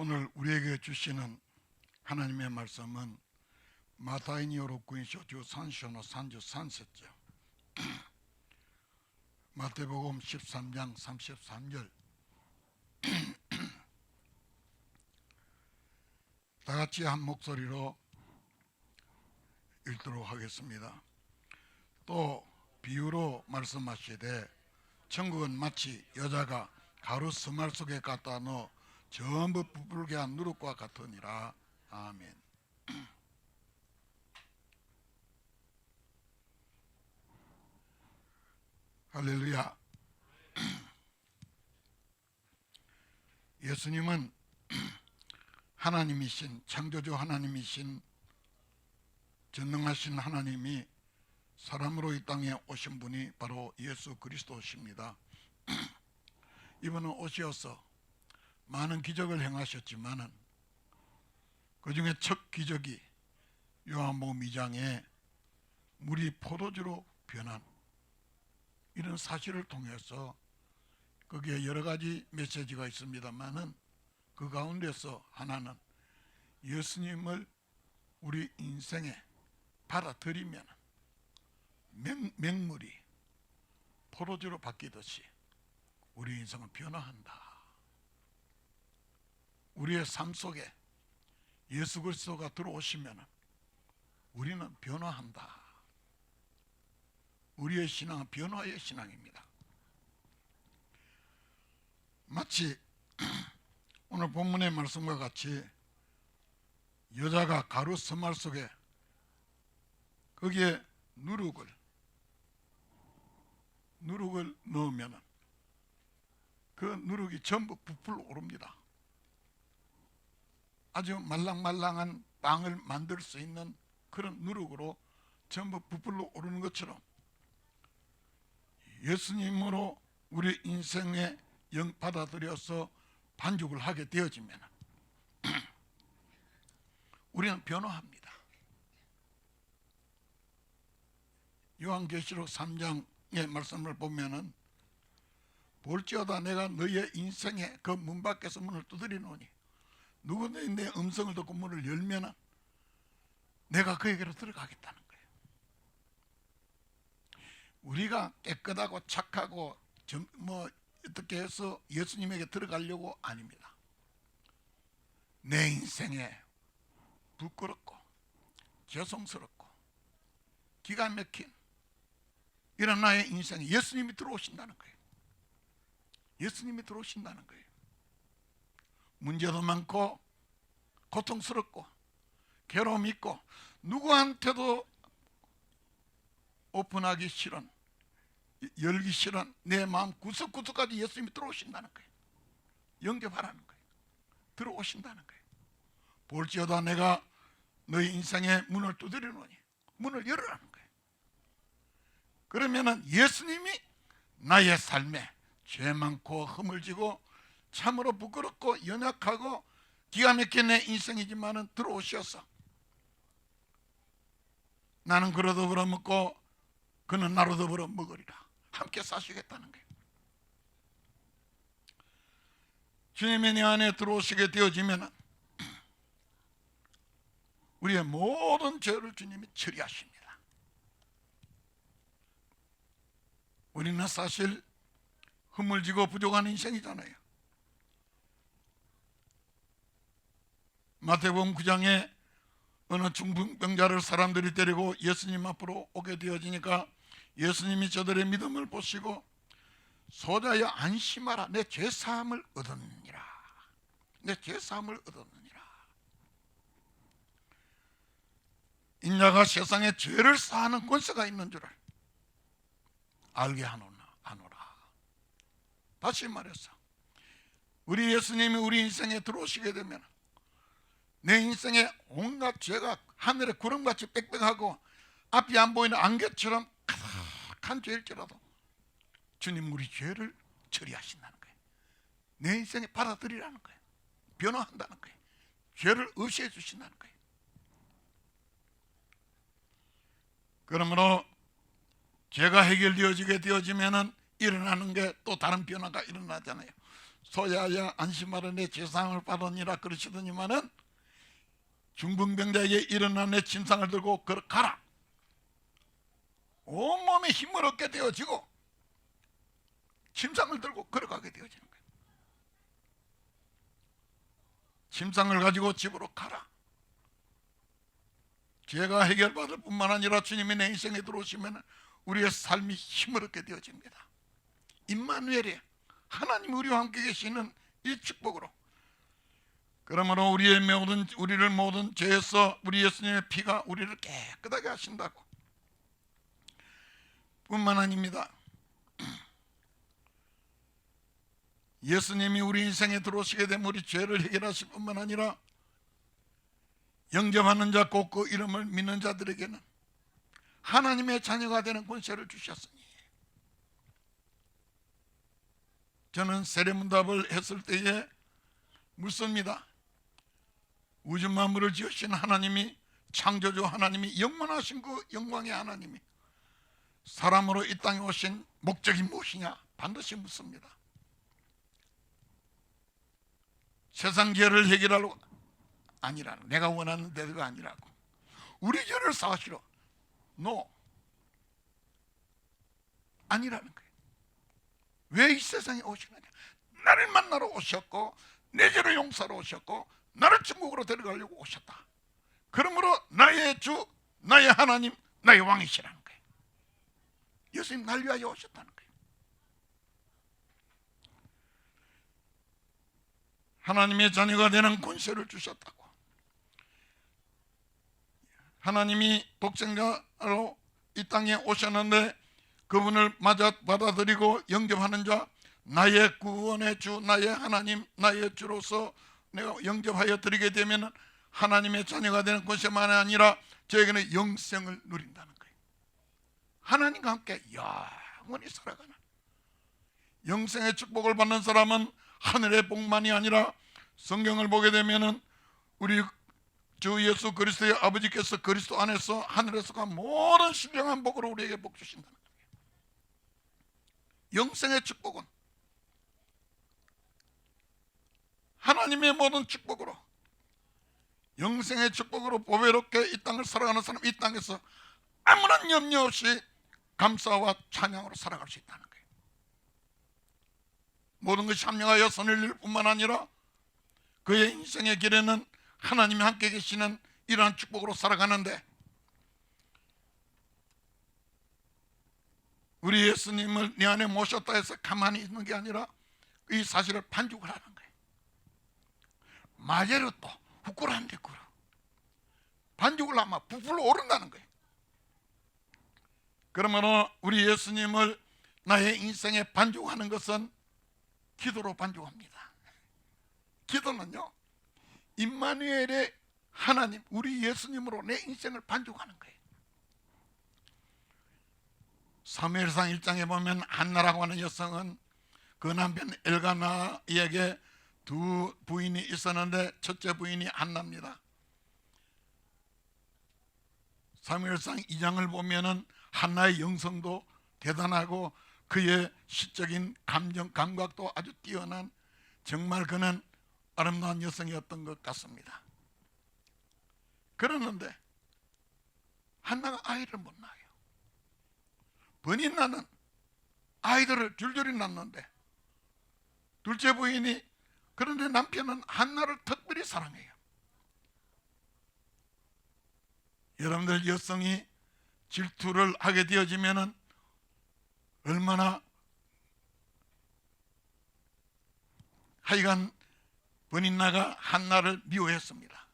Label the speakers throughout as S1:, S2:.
S1: 오늘 우리에게 주시는 하나님의 말씀은 마타이니오로 구인쇼주 산쇼노 산주 산세죠. 마태복음 13장 33절. 다 같이 한 목소리로 읽도록 하겠습니다. 또 비유로 말씀하시되 천국은 마치 여자가 가루 스말 속에 갖다 넣어 전부 부풀게 한 누룩과 같으니라. 아멘. 할렐루야. 예수님은 하나님이신, 창조주 하나님이신, 전능하신 하나님이 사람으로 이 땅에 오신 분이 바로 예수 그리스도십니다. 이분은 오셔서 많은 기적을 행하셨지만은 그 중에 첫 기적이 요한복음 2장에 물이 포도주로 변한 이런 사실을 통해서 거기에 여러 가지 메시지가 있습니다만은 그 가운데서 하나는 예수님을 우리 인생에 받아들이면 맹물이 포도주로 바뀌듯이 우리 인생은 변화한다. 우리의 삶 속에 예수 그리스도가 들어오시면 우리는 변화한다. 우리의 신앙은 변화의 신앙입니다. 마치 오늘 본문의 말씀과 같이 여자가 가루 스말 속에 거기에 누룩을 넣으면 그 누룩이 전부 부풀어 오릅니다. 아주 말랑말랑한 빵을 만들 수 있는 그런 누룩으로 전부 부풀어 오르는 것처럼 예수님으로 우리 인생에 영 받아들여서 반죽을 하게 되어지면 우리는 변화합니다. 요한계시록 3장의 말씀을 보면은 볼지어다 내가 너의 인생에 그 문 밖에서 문을 두드리노니 누구든지 내 음성을 듣고 문을 열면은 내가 그에게로 들어가겠다는 거예요. 우리가 깨끗하고 착하고 어떻게 해서 예수님에게 들어가려고 아닙니다. 내 인생에 부끄럽고 죄송스럽고 기가 막힌 이런 나의 인생에 예수님이 들어오신다는 거예요. 예수님이 들어오신다는 거예요. 문제도 많고 고통스럽고 괴로움이 있고 누구한테도 오픈하기 싫은, 열기 싫은 내 마음 구석구석까지 예수님이 들어오신다는 거예요. 영접하라는 거예요. 들어오신다는 거예요. 볼지어다 내가 너희 인생의 문을 두드리노니 문을 열으라는 거예요. 그러면은 예수님이 나의 삶에 죄 많고 허물지고 참으로 부끄럽고 연약하고 기가 막힌 내 인생이지만은 들어오셔서 나는 그로 더불어 먹고 그는 나로 더불어 먹으리라. 함께 사시겠다는 거예요. 주님이 내 안에 들어오시게 되어지면 우리의 모든 죄를 주님이 처리하십니다. 우리는 사실 허물지고 부족한 인생이잖아요. 마태복음 9장에 어느 중풍병자를 사람들이 데리고 예수님 앞으로 오게 되어지니까 예수님이 저들의 믿음을 보시고 소자여 안심하라 내 죄사함을 얻었느니라. 내 죄사함을 얻었느니라. 인자가 세상에 죄를 사하는 권세가 있는 줄을 알게 하노라. 다시 말해서 우리 예수님이 우리 인생에 들어오시게 되면 내 인생에 온갖 죄가 하늘의 구름같이 빽빽하고 앞이 안 보이는 안개처럼 가득한 죄일지라도 주님 우리 죄를 처리하신다는 거예요. 내 인생에 받아들이라는 거예요. 변화한다는 거예요. 죄를 없애해 주신다는 거예요. 그러므로 죄가 해결되어지게 되어지면은 일어나는 게 또 다른 변화가 일어나잖아요. 소야야 안심하라 내 재상을 받으니라 그러시더니만은 중풍병자에게 일어나 내 침상을 들고 걸어가라. 온몸에 힘을 얻게 되어지고 침상을 들고 걸어가게 되어지는 거예요. 침상을 가지고 집으로 가라. 죄가 해결받을 뿐만 아니라 주님이 내 인생에 들어오시면 우리의 삶이 힘을 얻게 되어집니다. 임마누엘이 하나님 우리와 함께 계시는 이 축복으로, 그러므로 우리를 모든 죄에서 우리 예수님의 피가 우리를 깨끗하게 하신다고 뿐만 아닙니다. 예수님이 우리 인생에 들어오시게 되면 우리 죄를 해결하실 뿐만 아니라 영접하는 자 곧 그 이름을 믿는 자들에게는 하나님의 자녀가 되는 권세를 주셨으니, 저는 세례문답을 했을 때에 묻습니다. 우주 만물을 지으신 하나님이, 창조주 하나님이, 영원하신 그 영광의 하나님이 사람으로 이 땅에 오신 목적이 무엇이냐 반드시 묻습니다. 세상 죄를 해결하려고 아니라는, 내가 원하는 대로가 아니라고, 우리 죄를 사하시러 아니라는 거예요. 왜 이 세상에 오시느냐? 나를 만나러 오셨고 내 죄를 용서하러 오셨고 나를 천국으로 데려가려고 오셨다. 그러므로 나의 주, 나의 하나님, 나의 왕이시라는 거예요. 예수님 날 위하여 오셨다는 거예요. 하나님의 자녀가 되는 권세를 주셨다고. 하나님이 독생자로 이 땅에 오셨는데 그분을 받아들이고 영접하는 자, 나의 구원의 주, 나의 하나님, 나의 주로서 내가 영접하여 드리게 되면 하나님의 자녀가 되는 권세만 아니라 저에게는 영생을 누린다는 거예요. 하나님과 함께 영원히 살아가는 영생의 축복을 받는 사람은 하늘의 복만이 아니라 성경을 보게 되면은 우리 주 예수 그리스도의 아버지께서 그리스도 안에서 하늘에서가 모든 신령한 복으로 우리에게 복 주신다는 거예요. 영생의 축복은 하나님의 모든 축복으로, 영생의 축복으로 보배롭게 이 땅을 살아가는 사람, 이 땅에서 아무런 염려 없이 감사와 찬양으로 살아갈 수 있다는 거예요. 모든 것이 합력하여 선을 이룰 뿐만 아니라 그의 인생의 길에는 하나님이 함께 계시는 이러한 축복으로 살아가는데, 우리 예수님을 내 안에 모셨다 해서 가만히 있는 게 아니라 이 사실을 반죽을 하는 거예요. 마제로 또 후꾸라는데 꾸러 반죽을 하면 부풀어 오른다는 거예요. 그러므로 우리 예수님을 나의 인생에 반죽하는 것은 기도로 반죽합니다. 기도는요, 임마누엘의 하나님, 우리 예수님으로 내 인생을 반죽하는 거예요. 사무엘상 1장에 보면 한나라고 하는 여성은 그 남편 엘가나에게 두 부인이 있었는데 첫째 부인이 한나입니다. 사무엘상 2장을 보면은 한나의 영성도 대단하고 그의 시적인 감각도 아주 뛰어난, 정말 그는 아름다운 여성이었던 것 같습니다. 그러는데 한나가 아이를 못 낳아요. 번인나는 아이들을 줄줄이 낳는데 둘째 부인이, 그런데 남편은 한나를 특별히 사랑해요. 여러분들 여성이 질투를 하게 되어지면은 얼마나, 하여간 번인나가 한나를 미워했습니다.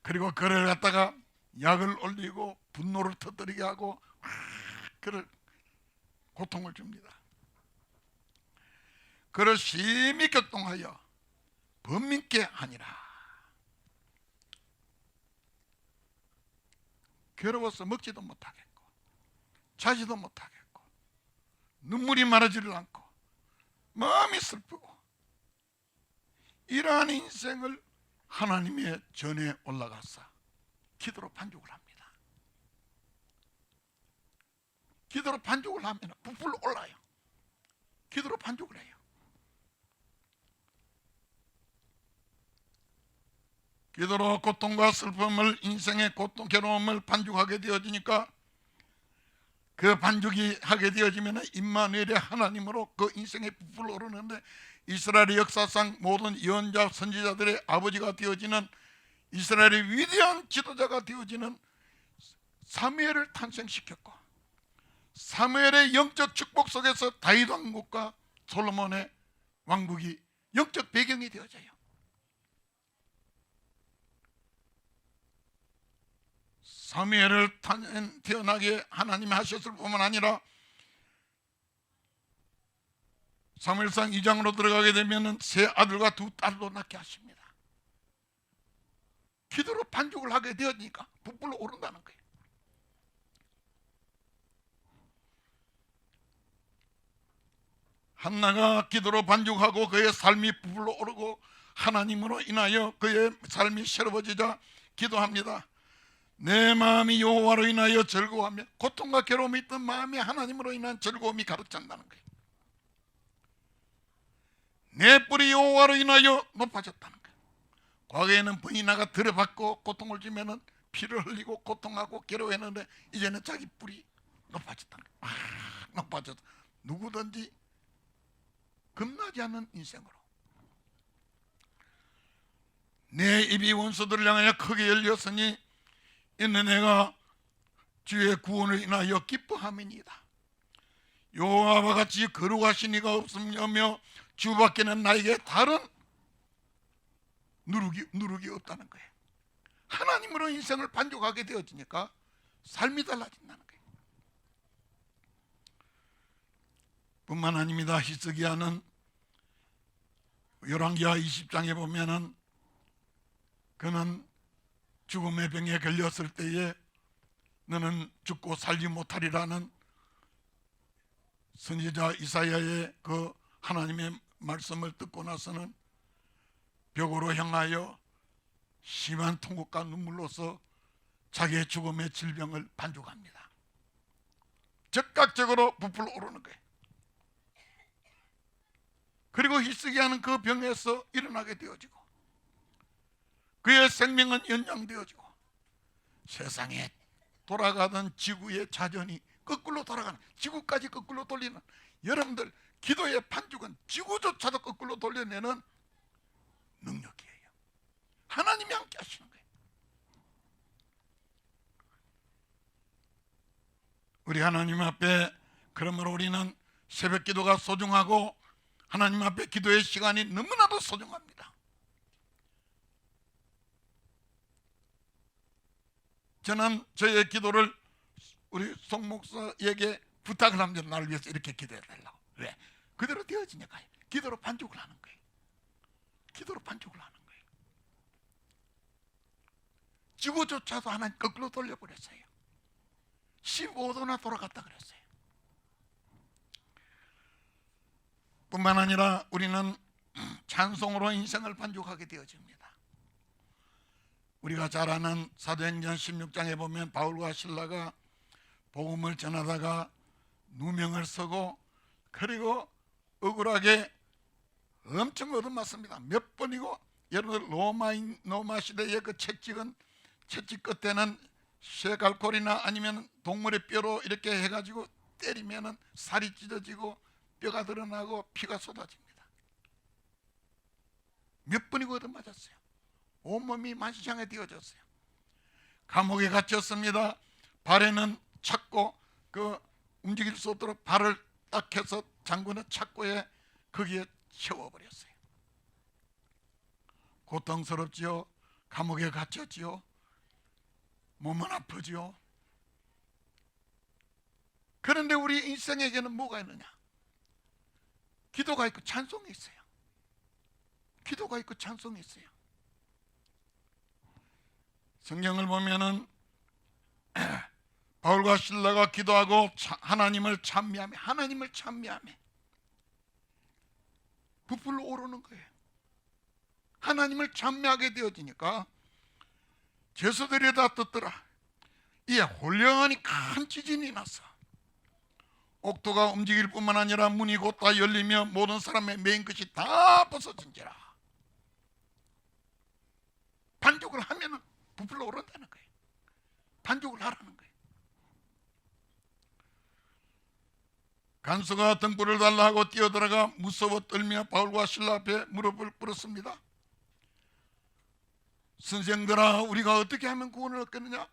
S1: 그리고 그를 갖다가 약을 올리고 분노를 터뜨리게 하고 그를 고통을 줍니다. 그를 심히 격동하여 번민케 하니라. 괴로워서 먹지도 못하겠고 자지도 못하겠고 눈물이 마르지를 않고 마음이 슬프고, 이러한 인생을 하나님의 전에 올라가서 기도로 반죽을 합니다. 기도로 반죽을 하면 부풀어 올라요. 기도로 반죽을 해요. 기도로 고통과 슬픔을, 인생의 고통, 괴로움을 반죽하게 되어지니까 그 반죽이 하게 되어지면 임마누엘의 하나님으로 그 인생에 부풀어 오르는데, 이스라엘의 역사상 모든 예언자 선지자들의 아버지가 되어지는, 이스라엘의 위대한 지도자가 되어지는 사무엘을 탄생시켰고, 사무엘의 영적 축복 속에서 다윗 왕국과 솔로몬의 왕국이 영적 배경이 되어져요. 사무엘을 태어나게 하나님이 하셨을 뿐만 아니라 사무엘상 2장으로 들어가게 되면 세 아들과 두 딸도 낳게 하십니다. 기도로 반죽을 하게 되었으니까 부풀어 오른다는 거예요. 한나가 기도로 반죽하고 그의 삶이 부풀어 오르고 하나님으로 인하여 그의 삶이 새로워지자 기도합니다. 내 마음이 여호와로 인하여 즐거워하며, 고통과 괴로움이 있던 마음이 하나님으로 인한 즐거움이 가득 찬다는 거예요. 내 뿔이 여호와로 인하여 높아졌다는 거예요. 과거에는 번이나가 들여받고 고통을 주면은 피를 흘리고 고통하고 괴로워했는데 이제는 자기 뿔이 높아졌다는 거예요. 높아졌다. 누구든지 겁나지 않는 인생으로. 내 입이 원수들을 향하여 크게 열렸으니 이는 내가 주의 구원을 인하여 기뻐함이니이다. 여호와와 같이 거룩하신 이가 없으며 주밖에는 나에게 다른 누룩이 없다는 거예요. 하나님으로 인생을 반죽하게 되어지니까 삶이 달라진다는 거예요. 뿐만 아닙니다. 히스기야는 열왕기하 20장에 보면은 그는 죽음의 병에 걸렸을 때에 너는 죽고 살지 못하리라는 선지자 이사야의 그 하나님의 말씀을 듣고 나서는 벽으로 향하여 심한 통곡과 눈물로서 자기의 죽음의 질병을 반죽합니다. 즉각적으로 부풀어 오르는 거예요. 그리고 히스기야는 그 병에서 일어나게 되어지고 그의 생명은 연장되어지고 세상에 돌아가던 지구의 자전이 거꾸로 돌아가는, 지구까지 거꾸로 돌리는, 여러분들 기도의 반죽은 지구조차도 거꾸로 돌려내는 능력이에요. 하나님이 함께 하시는 거예요. 우리 하나님 앞에, 그러므로 우리는 새벽 기도가 소중하고 하나님 앞에 기도의 시간이 너무나도 소중합니다. 저는 저의 기도를 우리 송 목사에게 부탁을 합니다. 나를 위해서 이렇게 기도해달라고. 왜? 그대로 되어지니까 기도로 반죽을 하는 거예요. 기도로 반죽을 하는 거예요. 지구조차도 하나님 거꾸로 돌려버렸어요. 15도나 돌아갔다 그랬어요. 뿐만 아니라 우리는 찬송으로 인생을 반죽하게 되어집니다. 우리가 잘 아는 사도행전 16장에 보면 바울과 실라가 복음을 전하다가 누명을 쓰고 그리고 억울하게 엄청 얻어맞습니다. 몇 번이고, 여러분들 로마 시대의 그 채찍은, 채찍 끝에는 쇠갈고리나 아니면 동물의 뼈로 이렇게 해가지고 때리면은 살이 찢어지고 뼈가 드러나고 피가 쏟아집니다. 몇 번이고 얻어맞았어요. 온몸이 만시장에 되어졌어요. 감옥에 갇혔습니다. 발에는 착고, 그 움직일 수 없도록 발을 딱 해서 잠그는 착고에 거기에 채워버렸어요. 고통스럽지요. 감옥에 갇혔지요. 몸은 아프지요. 그런데 우리 인생에게는 뭐가 있느냐? 기도가 있고 찬송이 있어요. 기도가 있고 찬송이 있어요. 성경을 보면은 바울과 실라가 기도하고 하나님을 찬미하며 부풀어 오르는 거예요. 하나님을 찬미하게 되어지니까 죄수들이 다 듣더라. 이 홀령하니 큰 지진이 났어. 옥토가 움직일 뿐만 아니라 문이 곧 다 열리며 모든 사람의 메인 것이 다 벗어진지라. 반죽을 하면은 부풀러 오른다는 거예요. 반죽을 하라는 거예요. 간수가 등불을 달라 하고 뛰어들어가 무서워 떨며 바울과 실라 앞에 무릎을 꿇었습니다. 선생들아, 우리가 어떻게 하면 구원을 얻겠느냐?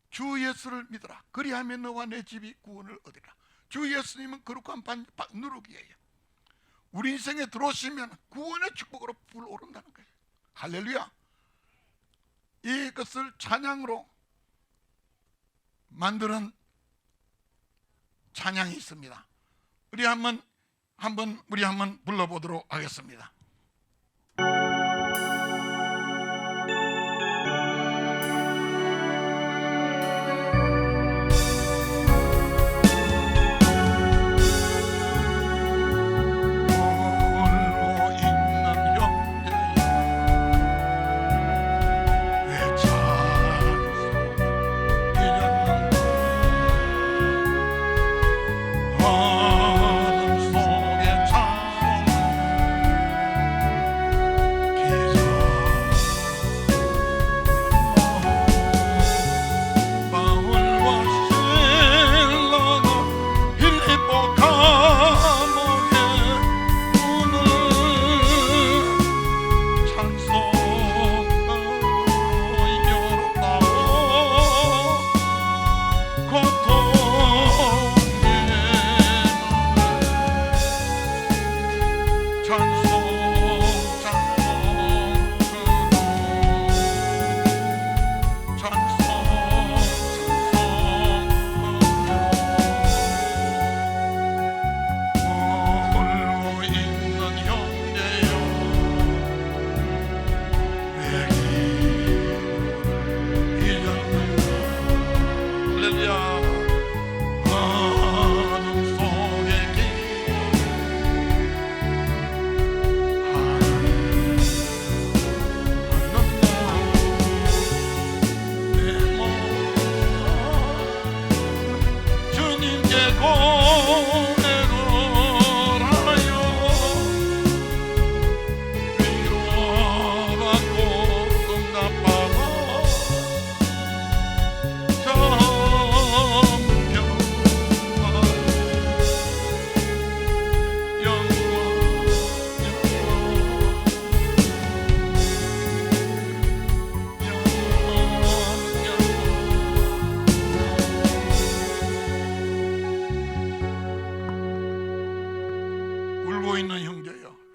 S1: 주 예수를 믿어라. 그리하면 너와 내 집이 구원을 얻으리라. 주 예수님은 거룩한 누룩이에요. 우리 인생에 들어오시면 구원의 축복으로 불어오른다는 거예요. 할렐루야. 이것을 찬양으로 만드는 찬양이 있습니다. 우리 한번 불러보도록 하겠습니다.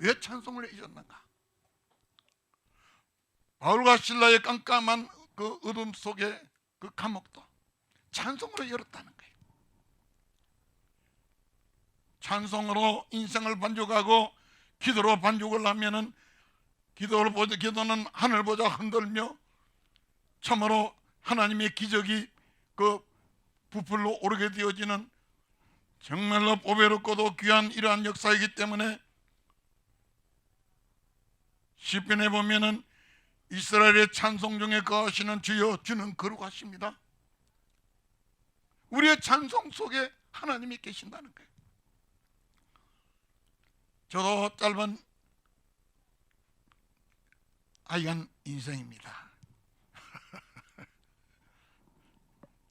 S1: 왜 찬송을 잊었는가? 바울과 실라의 깜깜한 그 어둠 속에 그 감옥도 찬송으로 열었다는 거예요. 찬송으로 인생을 반죽하고 기도로 반죽을 하면은 기도는 하늘 보자 흔들며 참으로 하나님의 기적이 그 부풀러 오르게 되어지는 정말로 보배롭고도 귀한 이러한 역사이기 때문에 시편에 보면은 이스라엘의 찬송 중에 거하시는 주여, 주는 거룩하십니다. 우리의 찬송 속에 하나님이 계신다는 거예요. 저도 짧은 하여간 인생입니다.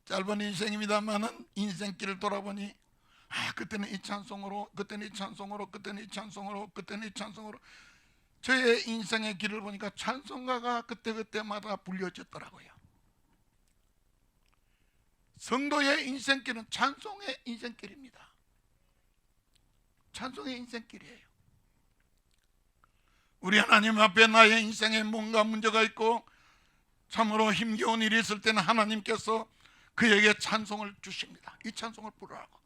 S1: 짧은 인생입니다만은 인생길을 돌아보니 그때는 이 찬송으로, 그때는 이 찬송으로, 그때는 이 찬송으로, 그때는 이 찬송으로, 저의 인생의 길을 보니까 찬송가가 그때그때마다 불려졌더라고요. 성도의 인생길은 찬송의 인생길입니다. 찬송의 인생길이에요. 우리 하나님 앞에 나의 인생에 뭔가 문제가 있고 참으로 힘겨운 일이 있을 때는 하나님께서 그에게 찬송을 주십니다. 이 찬송을 부르라고.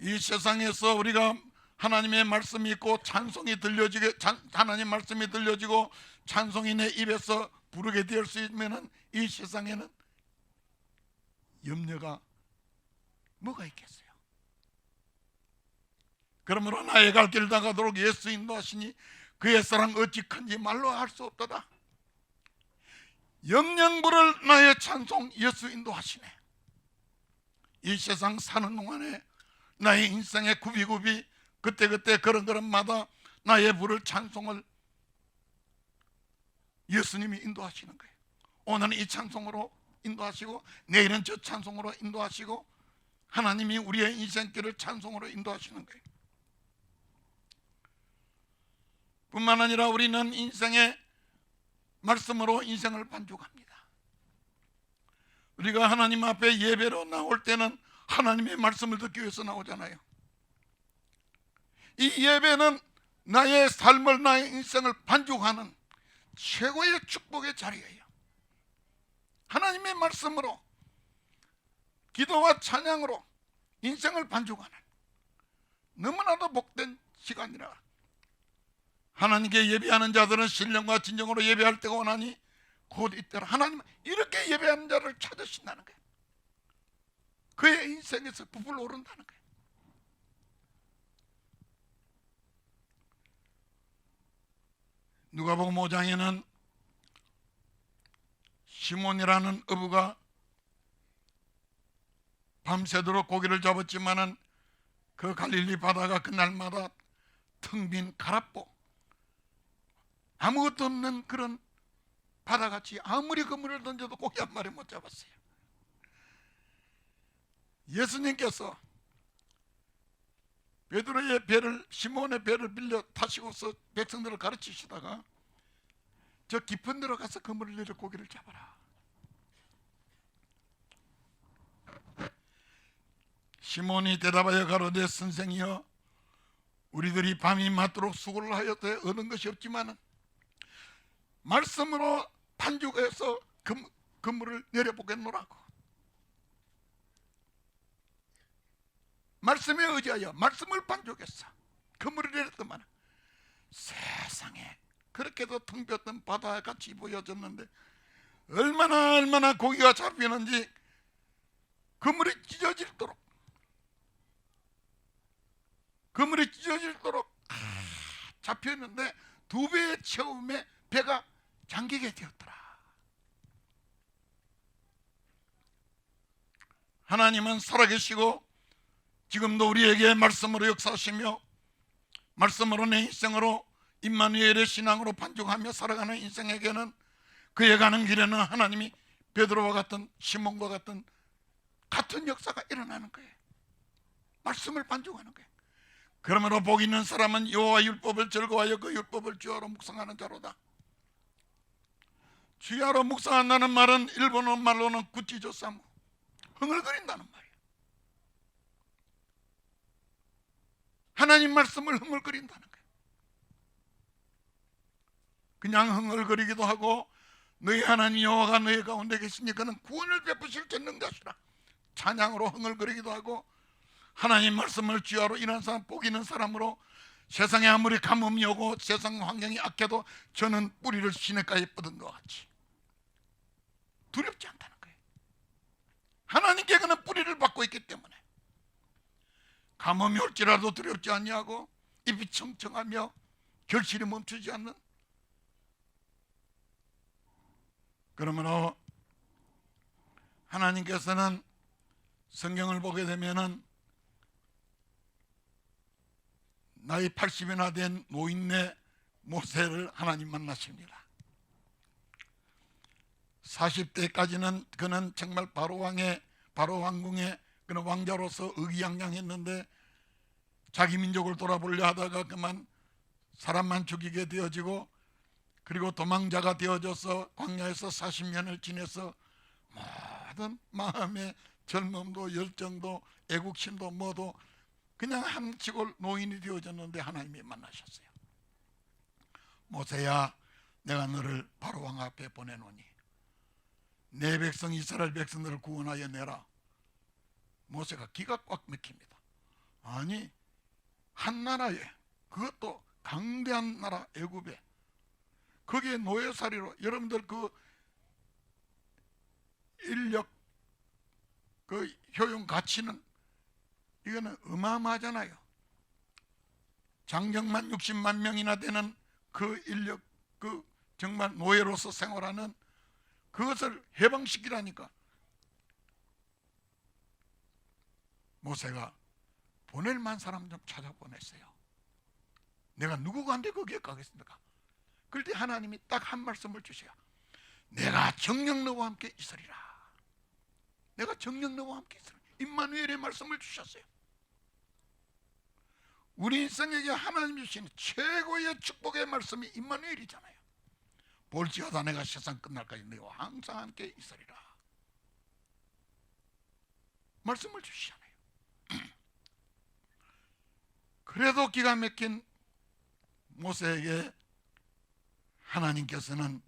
S1: 이 세상에서 우리가 하나님의 말씀이 있고 찬송이 들려지게, 하나님 말씀이 들려지고 찬송이 내 입에서 부르게 될 수 있면은 이 세상에는 염려가 뭐가 있겠어요? 그러므로 나의 갈 길 나가도록 예수 인도하시니 그의 사랑 어찌 큰지 말로 할 수 없도다. 영영 부를 나의 찬송 예수 인도하시네. 이 세상 사는 동안에 나의 인생의 굽이굽이 그때그때 그런마다 나의 부를 찬송을 예수님이 인도하시는 거예요. 오늘은 이 찬송으로 인도하시고 내일은 저 찬송으로 인도하시고 하나님이 우리의 인생길을 찬송으로 인도하시는 거예요. 뿐만 아니라 우리는 인생의 말씀으로 인생을 반죽합니다. 우리가 하나님 앞에 예배로 나올 때는 하나님의 말씀을 듣기 위해서 나오잖아요. 이 예배는 나의 삶을, 나의 인생을 반죽하는 최고의 축복의 자리예요. 하나님의 말씀으로, 기도와 찬양으로 인생을 반죽하는 너무나도 복된 시간이라. 하나님께 예배하는 자들은 신령과 진정으로 예배할 때가 오나니 곧 이때라. 하나님 이렇게 예배하는 자를 찾으신다는 거예요. 그의 인생에서 부풀어 오른다는 거예요. 누가복음 5장에는 시몬이라는 어부가 밤새도록 고기를 잡았지만은 그 갈릴리 바다가 그날마다 텅 빈 가랍보, 아무것도 없는 그런 바다같이 아무리 그물을 던져도 고기 한 마리 못 잡았어요. 예수님께서 베드로의 배를, 시몬의 배를 빌려 타시고서 백성들을 가르치시다가 저 깊은 데로 가서 그물을 내려 고기를 잡아라. 시몬이 대답하여 가로되 선생이여, 우리들이 밤이 맞도록 수고를 하여도 얻은 것이 없지만은 말씀으로 반죽해서 그물을 내려보겠노라고. 말씀에 의지하여 말씀을 반죽했어. 그물을 내렸더만 세상에 그렇게도 텅 빈 바다같이 보여졌는데 얼마나 고기가 잡히는지 그물이 찢어질도록 잡혔는데 2배의 체험에 배가 잠기게 되었더라. 하나님은 살아계시고 지금도 우리에게 말씀으로 역사하시며 말씀으로 내 인생으로 임마누엘의 신앙으로 반죽하며 살아가는 인생에게는 그에 가는 길에는 하나님이 베드로와 같은, 시몬과 같은 역사가 일어나는 거예요. 말씀을 반죽하는 거예요. 그러므로 복 있는 사람은 여호와 율법을 즐거워하여 그 율법을 주야로 묵상하는 자로다. 주야로 묵상한다는 말은 일본어 말로는 구치조사무, 흥얼거린다는 말이에요. 하나님 말씀을 흥얼거린다는 거예요. 그냥 흥얼거리기도 하고 너희 하나님 여호와가 너희 가운데 계시니 그는 구원을 베푸실 전능자시라 찬양으로 흥얼거리기도 하고, 하나님 말씀을 주야로 일하는 사람 복 있는 사람으로 세상에 아무리 가뭄이 오고 세상 환경이 악해도 저는 뿌리를 시냇가에 뻗은 것 같이 두렵지 않다는 거예요. 하나님께 그는 뿌리를 받고 있기 때문에 가뭄이 올지라도 두렵지 아니하고 잎이 청청하며 결실이 멈추지 않는. 그러므로 하나님께서는 성경을 보게 되면은 나이 80이나 된 노인네 모세를 하나님 만나십니다. 40대까지는 그는 정말 바로 왕궁의 그는 왕자로서 의기양양했는데 자기 민족을 돌아보려 하다가 그만 사람만 죽이게 되어지고, 그리고 도망자가 되어져서 광야에서 40년을 지내서 모든 마음의 젊음도 열정도 애국심도 뭐도 그냥 한 시골 노인이 되어졌는데 하나님이 만나셨어요. 모세야, 내가 너를 바로 왕 앞에 보내노니 내 백성 이스라엘 백성들을 구원하여 내라. 모세가 기가 꽉 막힙니다. 아니, 한 나라에, 그것도 강대한 나라 애굽에, 거기에 노예살이로 여러분들 그 인력 그 효용 가치는 이거는 어마어마하잖아요. 장정만 60만 명이나 되는 그 인력, 그 정말 노예로서 생활하는 그것을 해방시키라니까 모세가 보낼만 사람 좀 찾아보냈어요. 내가 누구가 한데 거기에 가겠습니까? 그럴 때 하나님이 딱 한 말씀을 주셔요. 내가 정녕 너와 함께 있으리라. 내가 정녕 너와 함께 있으리라. 임마누엘의 말씀을 주셨어요. 우리 인생에게 하나님이 주시는 최고의 축복의 말씀이 임마누엘이잖아요. 볼지어다 내가 세상 끝날까지 너와 항상 함께 있으리라. 말씀을 주시잖아요. 그래도 기가 막힌 모세에게 하나님께서는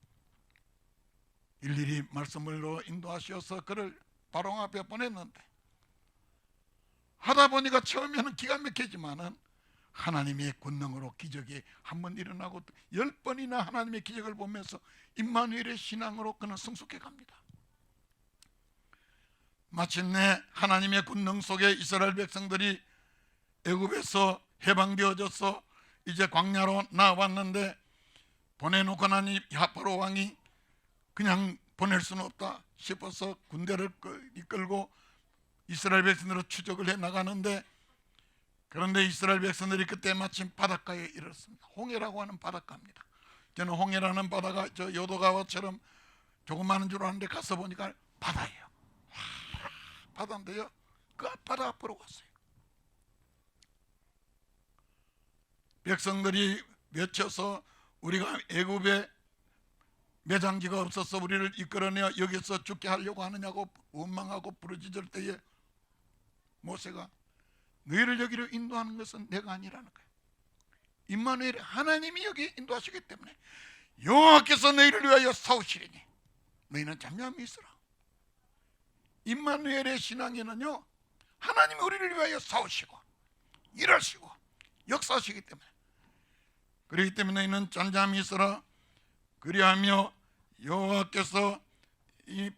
S1: 일일이 말씀으로 인도하셔서 그를 바로 앞에 보냈는데, 하다 보니까 처음에는 기가 막히지만은 하나님의 권능으로 기적이 한 번 일어나고 10번이나 하나님의 기적을 보면서 임마누엘의 신앙으로 그는 성숙해 갑니다. 마침내 하나님의 권능 속에 이스라엘 백성들이 애굽에서 해방되어져서 이제 광야로 나왔는데, 보내놓고 나니 바로 왕이 그냥 보낼 수는 없다 싶어서 군대를 이끌고 이스라엘 백성들로 추적을 해 나가는데, 그런데 이스라엘 백성들이 그때 마침 바닷가에 이르렀습니다. 홍해라고 하는 바닷가입니다. 저는 홍해라는 바다가 저 요도가와처럼 조그마한 줄 알았는데 가서 보니까 바다예요. 바다인데요, 그 바다 앞으로 갔어요. 백성들이 외쳐서 우리가 애굽에 매장지가 없어서 우리를 이끌어내어 여기서 죽게 하려고 하느냐고 원망하고 부르짖을 때에 모세가 너희를 여기로 인도하는 것은 내가 아니라는 거예요. 임마누엘 하나님이 여기 인도하시기 때문에 여호와께서 너희를 위하여 싸우시리니 너희는 잠잠히 있으라. 임마누엘의 신앙에는요, 하나님이 우리를 위하여 싸우시고 일하시고 역사하시기 때문에, 그렇기 때문에 너희는 잠잠히 있으라. 그리하며 여호와께서 이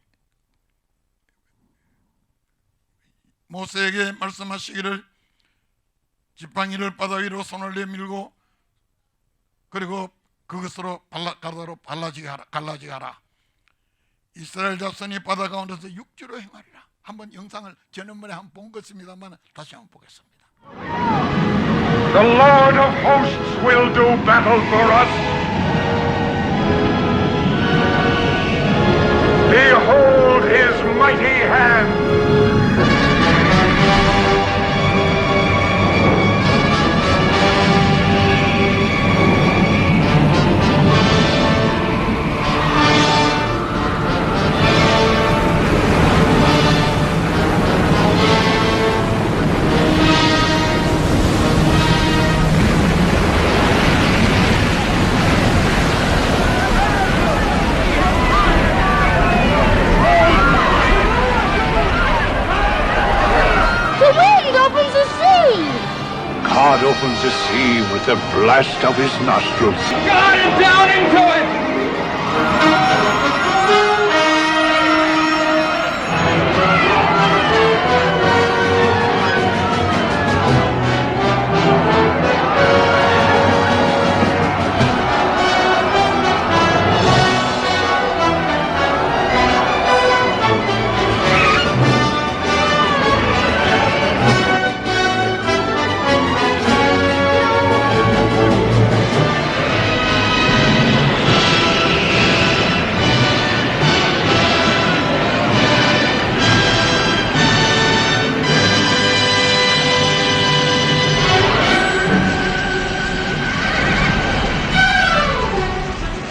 S1: 모세에게 말씀하시기를 지팡이를 바다 위로 손을 내밀고 그리고 그것으로 가다로 갈라지게 하라. 이스라엘 자손이 바다 가운데서 육지로 행하리라. 한번 영상을 지난번에 한번 본 것입니다만 다시 한번 보겠습니다.
S2: The Lord of hosts will do battle for us. Behold his mighty hand. God opens the sea with the blast of his nostrils.
S3: God is down into it!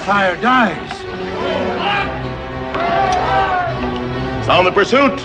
S2: Fire dies. Sound the pursuit.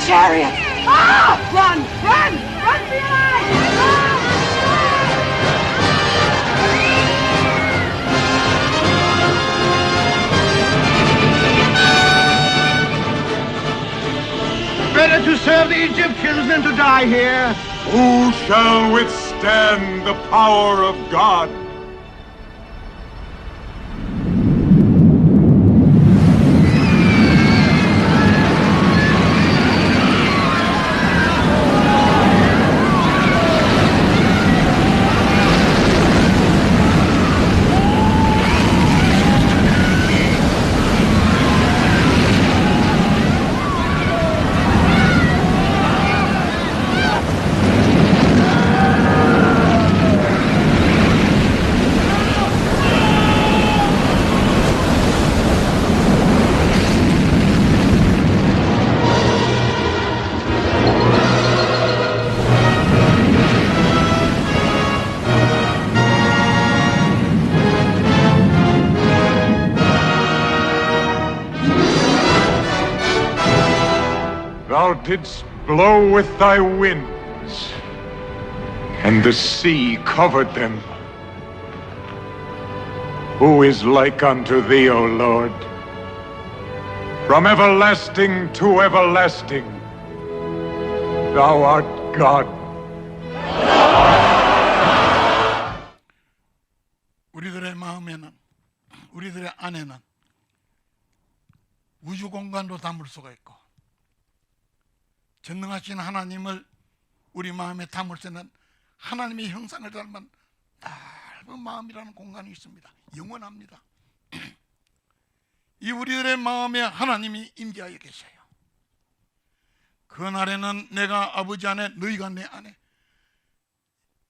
S4: Chariot! Ah! Run! Run! Run for your life!
S3: I hear?
S2: Who shall withstand the power of God? Thou didst blow with thy winds, and the sea covered them. Who is like unto thee, O Lord? From everlasting to everlasting, thou art God.
S1: 우리들의 마음에는, 우리들의 안에는 우주 공간도 담을 수가 있고, 전능하신 하나님을 우리 마음에 담을 수 있는 하나님의 형상을 닮은 넓은 마음이라는 공간이 있습니다. 영원합니다. 이 우리들의 마음에 하나님이 임재하여 계셔요. 그날에는 내가 아버지 안에, 너희가 내 안에,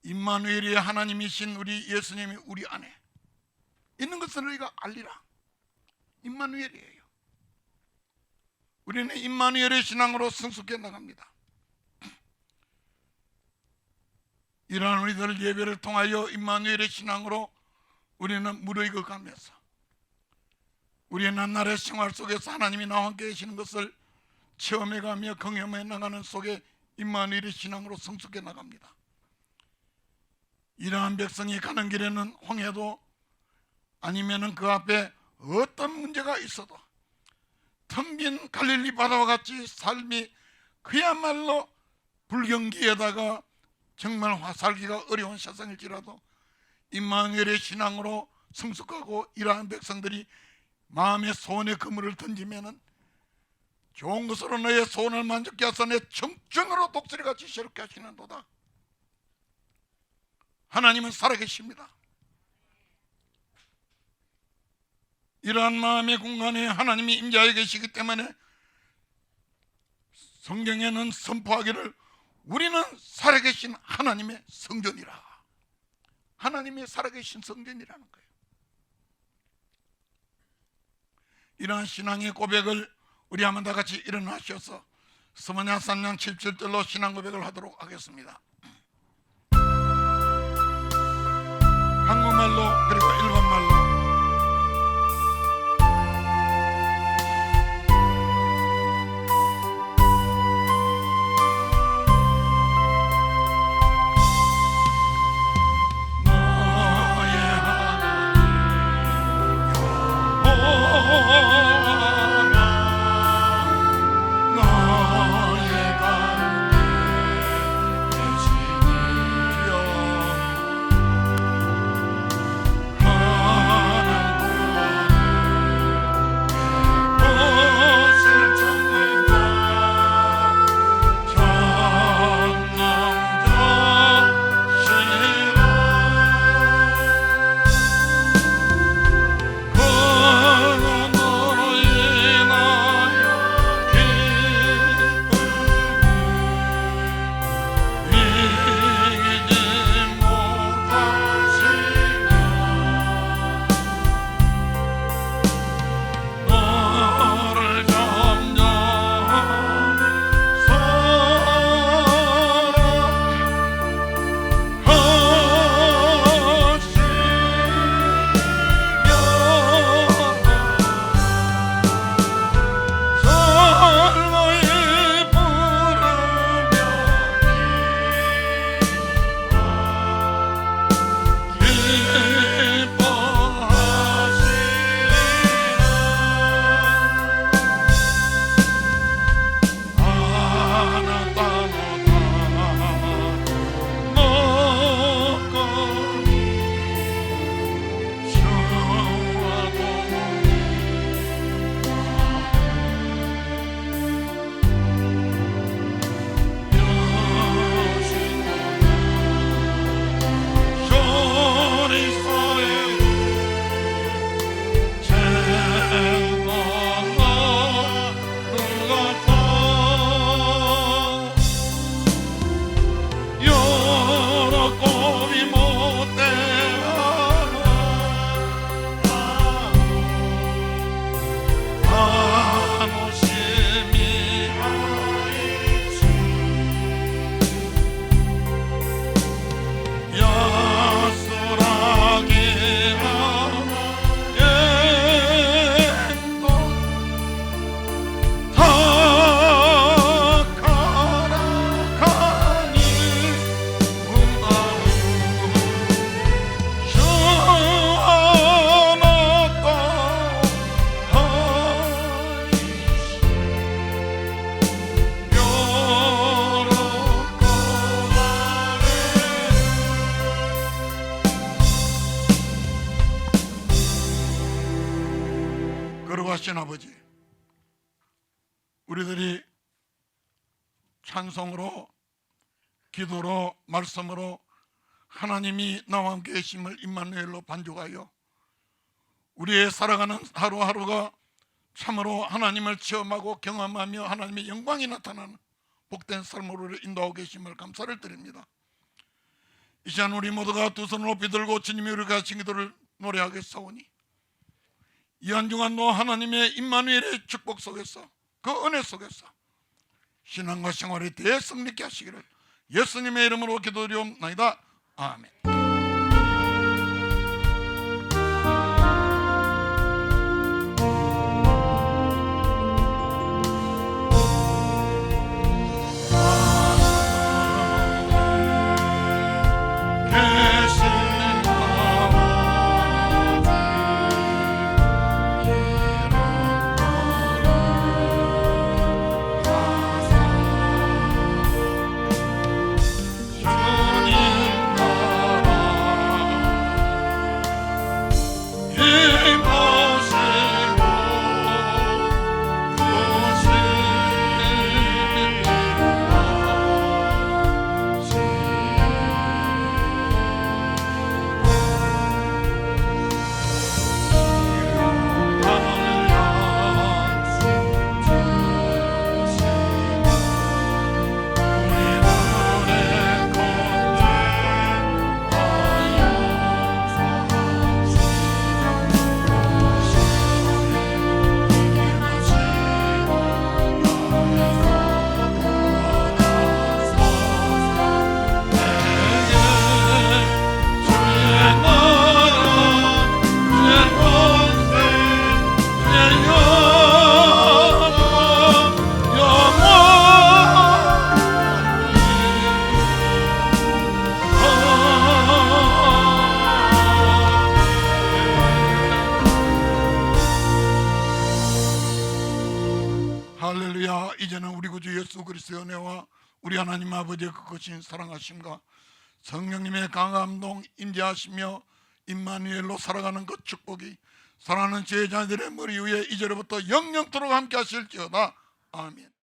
S1: 임마누엘이 하나님이신 우리 예수님이 우리 안에 있는 것을 너희가 알리라. 임마누엘이에요. 우리는 임마누엘의 신앙으로 성숙해 나갑니다. 이러한 우리들 예배를 통하여 임마누엘의 신앙으로 우리는 무르익어 가면서 우리의 낱날의 생활 속에서 하나님이 나와 함께 계시는 것을 체험해 가며 경험해 나가는 속에 임마누엘의 신앙으로 성숙해 나갑니다. 이러한 백성이 가는 길에는 홍해도 아니면은 그 앞에 어떤 문제가 있어도 텅 빈 갈릴리 바다와 같이 삶이 그야말로 불경기에다가 정말 살기가 어려운 세상일지라도 임마누엘의 신앙으로 성숙하고 이러한 백성들이 마음의 소원의 그물을 던지면은 좋은 것으로 너의 소원을 만족케 하사 내 청정으로 독수리같이 새롭게 하시는도다. 하나님은 살아계십니다. 이러한 마음의 공간에 하나님이 임재하여 계시기 때문에 성경에는 선포하기를 우리는 살아계신 하나님의 성전이라. 하나님의 살아계신 성전이라는 거예요. 이러한 신앙의 고백을 우리 한번 다 같이 일어나셔서 스모냐 3장 17절로 신앙 고백을 하도록 하겠습니다. 한국말로 그리고 일본말로 사랑하신 아버지, 우리들이 찬송으로, 기도로, 말씀으로 하나님이 나와 함께 계심을 임마누엘로 반죽하여 우리의 살아가는 하루하루가 참으로 하나님을 체험하고 경험하며 하나님의 영광이 나타나는 복된 삶으로 인도하고 계심을 감사를 드립니다. 이 시간 우리 모두가 두 손을 높이 들고 주님이 우리가 하신 기도를 노래하겠사오니 이 한중한 너 하나님의 임마누엘의 축복 속에서, 그 은혜 속에서 신앙과 생활에 대해 승리케 하시기를 예수님의 이름으로 기도드리옵나이다. 아멘. 할렐루야. 이제는 우리 구주 예수 그리스도의 은혜와 우리 하나님 아버지의 그 크신 사랑하심과 성령님의 강감동 임재하시며 임마누엘로 살아가는 그 축복이 사랑하는 제자들의 머리 위에 이제로부터 영영토록 함께 하실지어다. 아멘.